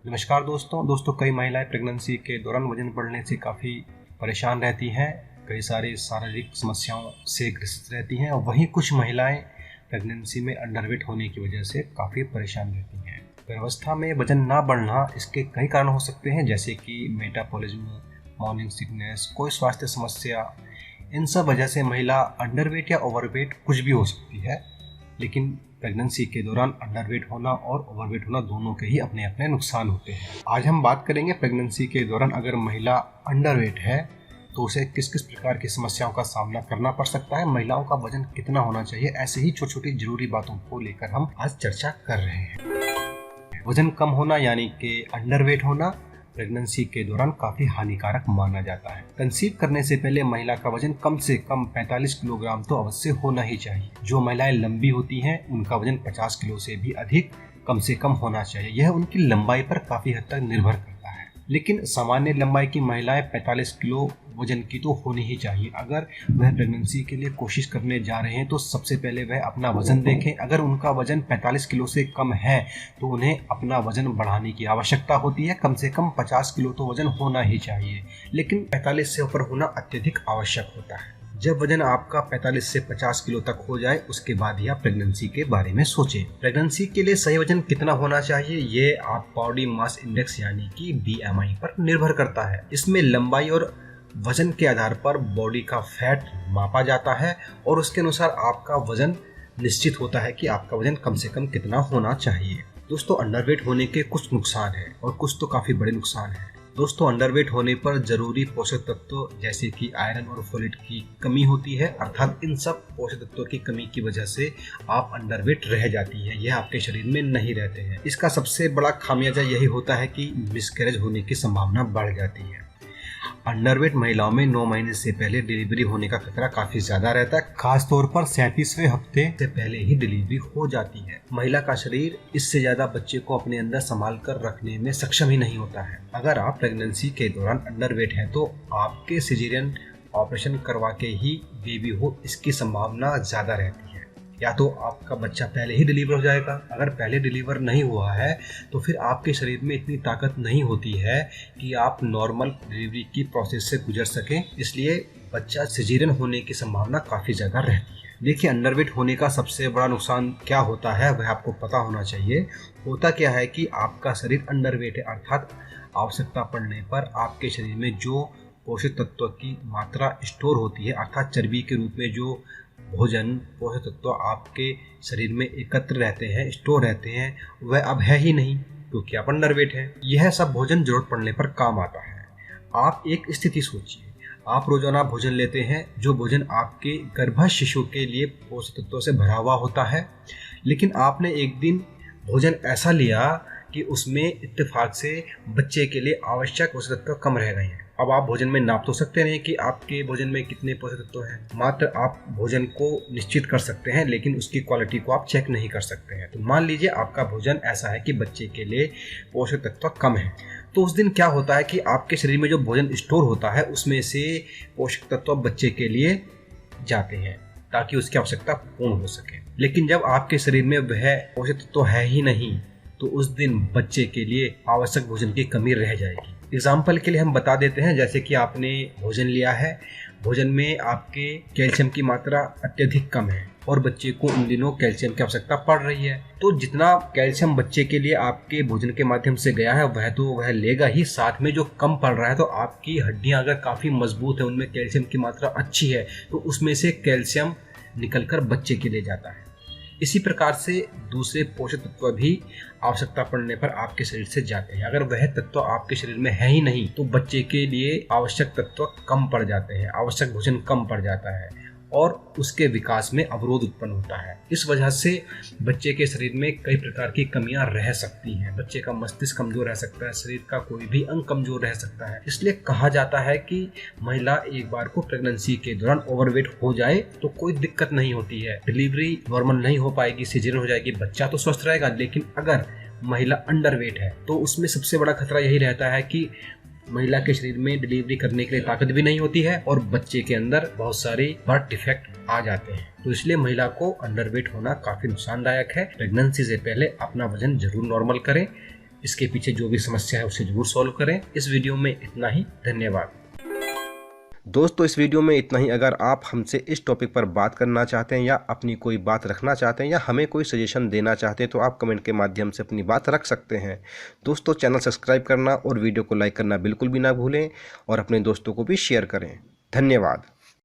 नमस्कार दोस्तों कई महिलाएं प्रेगनेंसी के दौरान वजन बढ़ने से काफ़ी परेशान रहती हैं। कई सारी शारीरिक समस्याओं से ग्रसित रहती हैं और वहीं कुछ महिलाएं प्रेगनेंसी में अंडरवेट होने की वजह से काफ़ी परेशान रहती हैं। गर्भावस्था में वजन ना बढ़ना इसके कई कारण हो सकते हैं, जैसे कि मेटाबॉलिज्म, मॉर्निंग सिकनेस, कोई स्वास्थ्य समस्या। इन सब वजह से महिला अंडरवेट या ओवरवेट कुछ भी हो सकती है। लेकिन प्रेगनेंसी के दौरान अंडरवेट होना और ओवरवेट होना दोनों के ही अपने अपने नुकसान होते हैं। आज हम बात करेंगे प्रेगनेंसी के दौरान अगर महिला अंडरवेट है तो उसे किस किस प्रकार की समस्याओं का सामना करना पड़ सकता है, महिलाओं का वजन कितना होना चाहिए। ऐसे ही छोटी छोटी जरूरी बातों को लेकर हम आज चर्चा कर रहे हैं। वजन कम होना यानी कि अंडरवेट होना प्रेगनेंसी के दौरान काफी हानिकारक माना जाता है। कंसीव करने से पहले महिला का वजन कम से कम 45 किलोग्राम तो अवश्य होना ही चाहिए। जो महिलाएं लंबी होती हैं उनका वजन 50 किलो से भी अधिक कम से कम होना चाहिए। यह उनकी लंबाई पर काफी हद तक निर्भर करता है, लेकिन सामान्य लंबाई की महिलाएं 45 किलो वजन की तो होनी ही चाहिए। अगर वह प्रेगनेंसी के लिए कोशिश करने जा रहे हैं तो सबसे पहले वह अपना वजन देखें। अगर उनका वजन 45 किलो से कम है तो उन्हें अपना वजन बढ़ाने की आवश्यकता होती है। कम से कम 50 किलो तो वजन होना ही चाहिए, लेकिन 45 से ऊपर होना अत्यधिक आवश्यक होता है। जब वजन आपका 45 से 50 किलो तक हो जाए उसके बाद ही आप प्रेगनेंसी के बारे में सोचें। प्रेगनेंसी के लिए सही वजन कितना होना चाहिए ये आप बॉडी मास इंडेक्स यानी कि BMI पर निर्भर करता है। इसमें लंबाई और वजन के आधार पर बॉडी का फैट मापा जाता है और उसके अनुसार आपका वजन निश्चित होता है कि आपका वजन कम से कम कितना होना चाहिए। दोस्तों, अंडरवेट होने के कुछ नुकसान हैं और कुछ तो काफी बड़े नुकसान हैं। दोस्तों, अंडरवेट होने पर जरूरी पोषक तत्व जैसे कि आयरन और फोलेट की कमी होती है, अर्थात इन सब पोषक तत्वों की कमी की वजह से आप अंडरवेट रह जाती है, यह आपके शरीर में नहीं रहते हैं। इसका सबसे बड़ा खामियाजा यही होता है कि मिसकैरेज होने की संभावना बढ़ जाती है। अंडरवेट महिलाओं में 9 महीने से पहले डिलीवरी होने का खतरा काफी ज्यादा रहता है, खास तौर पर 37वें हफ्ते से पहले ही डिलीवरी हो जाती है। महिला का शरीर इससे ज्यादा बच्चे को अपने अंदर संभाल कर रखने में सक्षम ही नहीं होता है। अगर आप प्रेगनेंसी के दौरान अंडरवेट हैं तो आपके सिजेरियन ऑपरेशन करवा के ही बेबी हो इसकी संभावना ज्यादा रहती है। या तो आपका बच्चा पहले ही डिलीवर हो जाएगा, अगर पहले डिलीवर नहीं हुआ है तो फिर आपके शरीर में इतनी ताकत नहीं होती है कि आप नॉर्मल डिलीवरी की प्रोसेस से गुजर सकें, इसलिए बच्चा सिजेरियन होने की संभावना काफ़ी ज़्यादा रहती है। देखिए, अंडरवेट होने का सबसे बड़ा नुकसान क्या होता है वह आपको पता होना चाहिए। होता क्या है कि आपका शरीर अंडरवेट है, अर्थात आवश्यकता पड़ने पर आपके शरीर में जो पोषक तत्व की मात्रा स्टोर होती है, अर्थात चर्बी के रूप में जो भोजन पोषक तत्व आपके शरीर में एकत्र रहते हैं, स्टोर रहते हैं, वह अब है ही नहीं क्योंकि आप अंडरवेट है। यह सब भोजन जरूरत पड़ने पर काम आता है। आप एक स्थिति सोचिए, आप रोजाना भोजन लेते हैं, जो भोजन आपके गर्भस्थ शिशु के लिए पोषक तत्वों से भरा हुआ होता है, लेकिन आपने एक दिन भोजन ऐसा लिया कि उसमें इत्तेफाक से बच्चे के लिए आवश्यक पोषक तत्व कम रह गए हैं। अब आप भोजन में नाप तो सकते नहीं कि आपके भोजन में कितने पोषक तत्व हैं, मात्र आप भोजन को निश्चित कर सकते हैं, लेकिन उसकी क्वालिटी को आप चेक नहीं कर सकते हैं। तो मान लीजिए आपका भोजन ऐसा है कि बच्चे के लिए पोषक तत्व कम है, तो उस दिन क्या होता है कि आपके शरीर में जो भोजन स्टोर होता है उसमें से पोषक तत्व बच्चे के लिए जाते हैं ताकि उसकी आवश्यकता पूर्ण हो सके। लेकिन जब आपके शरीर में वह पोषक तत्व है ही नहीं तो उस दिन बच्चे के लिए आवश्यक भोजन की कमी रह जाएगी। एग्जाम्पल के लिए हम बता देते हैं, जैसे कि आपने भोजन लिया है, भोजन में आपके कैल्शियम की मात्रा अत्यधिक कम है और बच्चे को उन दिनों कैल्शियम की आवश्यकता पड़ रही है, तो जितना कैल्शियम बच्चे के लिए आपके भोजन के माध्यम से गया है वह लेगा ही, साथ में जो कम पड़ रहा है, तो आपकी हड्डियां अगर काफ़ी मजबूत है, उनमें कैल्शियम की मात्रा अच्छी है, तो उसमें से कैल्शियम निकलकर बच्चे के लिए जाता है। इसी प्रकार से दूसरे पोषक तत्व भी आवश्यकता पड़ने पर आपके शरीर से जाते हैं। अगर वह तत्व आपके शरीर में है ही नहीं तो बच्चे के लिए आवश्यक तत्व कम पड़ जाते हैं, आवश्यक भोजन कम पड़ जाता है और उसके विकास में अवरोध उत्पन्न होता है। इस वजह से बच्चे के शरीर में कई प्रकार की कमियां रह सकती हैं। बच्चे का मस्तिष्क कमजोर रह सकता है, शरीर का कोई भी अंग कमजोर रह सकता है। इसलिए कहा जाता है कि महिला एक बार को प्रेगनेंसी के दौरान ओवरवेट हो जाए तो कोई दिक्कत नहीं होती है, डिलीवरी नॉर्मल नहीं हो पाएगी, सिजेरियन हो जाएगी, बच्चा तो स्वस्थ रहेगा। लेकिन अगर महिला अंडरवेट है तो उसमें सबसे बड़ा खतरा यही रहता है कि महिला के शरीर में डिलीवरी करने के लिए ताकत भी नहीं होती है और बच्चे के अंदर बहुत सारे बर्थ डिफेक्ट आ जाते हैं। तो इसलिए महिला को अंडरवेट होना काफी नुकसानदायक है। प्रेगनेंसी से पहले अपना वजन जरूर नॉर्मल करें। इसके पीछे जो भी समस्या है उसे जरूर सॉल्व करें। इस वीडियो में इतना ही, धन्यवाद। दोस्तों इस वीडियो में इतना ही। अगर आप हमसे इस टॉपिक पर बात करना चाहते हैं या अपनी कोई बात रखना चाहते हैं या हमें कोई सजेशन देना चाहते हैं तो आप कमेंट के माध्यम से अपनी बात रख सकते हैं। दोस्तों चैनल सब्सक्राइब करना और वीडियो को लाइक करना बिल्कुल भी ना भूलें और अपने दोस्तों को भी शेयर करें। धन्यवाद।